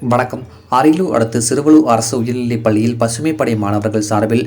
வணக்கம். அரியலூர் அடுத்த சிறுவலூர் அரசு உயர்நிலைப் பள்ளியில் பசுமைப் படை மாணவர்கள் சார்பில்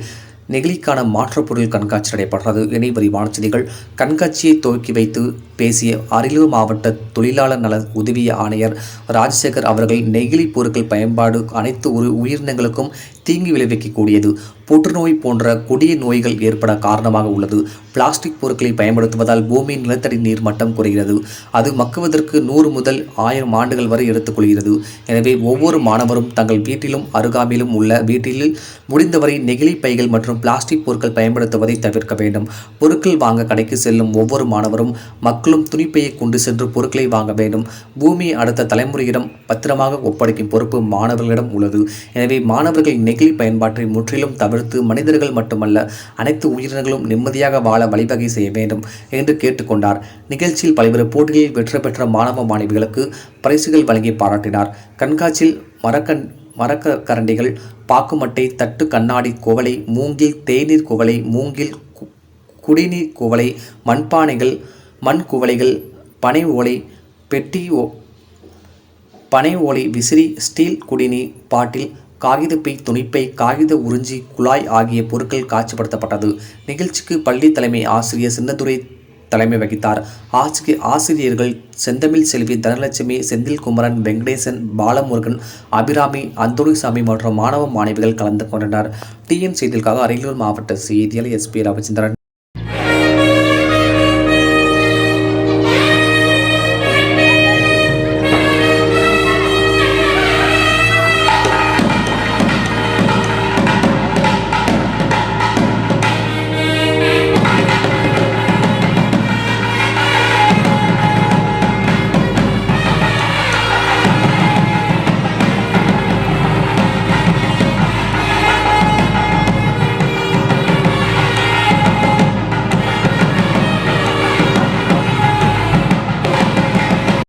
நெகிழிக்கான மாற்றுப் பொருள் கண்காட்சி நடைபெற்றது. இனி விரிவான செய்திகள். கண்காட்சியை துவக்கி வைத்து பேசிய அரியலூர் மாவட்ட தொழிலாளர் நல உதவி ஆணையர் ராஜசேகர் அவர்கள், நெகிழி பொருட்கள் பயன்பாடு அனைத்து உயிரினங்களுக்கும் தீங்கு விளைவிக்கக்கூடியது. புற்றுநோய் போன்ற கொடிய நோய்கள் ஏற்பட காரணமாக உள்ளது. பிளாஸ்டிக் பொருட்களை பயன்படுத்துவதால் பூமியின் நிலத்தடி நீர் மட்டம் குறைகிறது. அது மக்குவதற்கு 100 முதல் 1000 ஆண்டுகள் வரை எடுத்துக்கொள்கிறது. எனவே ஒவ்வொரு மாணவரும் தங்கள் வீட்டிலும் அருகாமையிலும் உள்ள வீட்டில் முடிந்தவரை நெகிழி பைகள் மற்றும் பிளாஸ்டிக் பொருட்கள் பயன்படுத்துவதை தவிர்க்க வேண்டும். பொருட்கள் வாங்க கடைக்கு செல்லும் ஒவ்வொரு மாணவரும் மக்களும் துணிப்பையை கொண்டு சென்று பொருட்களை வாங்க வேண்டும். பூமியை அடுத்த தலைமுறையிடம் பத்திரமாக ஒப்படைக்கும் பொறுப்பு மாணவர்களிடம் உள்ளது. எனவே மாணவர்கள் நெகிழி பயன்பாட்டை முற்றிலும் தவிர்த்து மனிதர்கள் மட்டுமல்ல, அனைத்து உயிரினங்களும் நிம்மதியாக வாழ வழிவகை செய்ய வேண்டும் என்று கேட்டுக்கொண்டார். நிகழ்ச்சியில் பல்வேறு போட்டிகளில் வெற்றி பெற்ற மாணவ மாணவிகளுக்கு பரிசுகள் வழங்கி பாராட்டினார். கண்காட்சியில் மரக்கரண்டிகள், பாக்குமட்டை, தட்டு, கண்ணாடி குவளை, மூங்கில் தேநீர் குவளை, மூங்கில் குடிநீர் குவளை, மண்பானைகள், மண் குவளைகள், பனை ஓலை பெட்டி, பனை ஓலை விசிறி, ஸ்டீல் குடிநீர் பாட்டில், காகிதப்பை, துணிப்பை, காகித உறிஞ்சி குழாய் ஆகிய பொருட்கள் காட்சிப்படுத்தப்பட்டது. நிகழ்ச்சிக்கு பள்ளி தலைமை ஆசிரியர் சின்னதுரை தலைமை வகித்தார். ஆசிரியர்கள் செந்தமிழ் செல்வி, தனலட்சுமி, செந்தில்குமரன், வெங்கடேசன், பாலமுருகன், அபிராமி, அந்தோணிசாமி மற்றும் மாணவ மாணவிகள் கலந்து கொண்டனர். டிஎன் செய்திகளுக்காக அரியலூர் மாவட்ட செய்தியாளர் எஸ்பி ரவிச்சந்திரன்.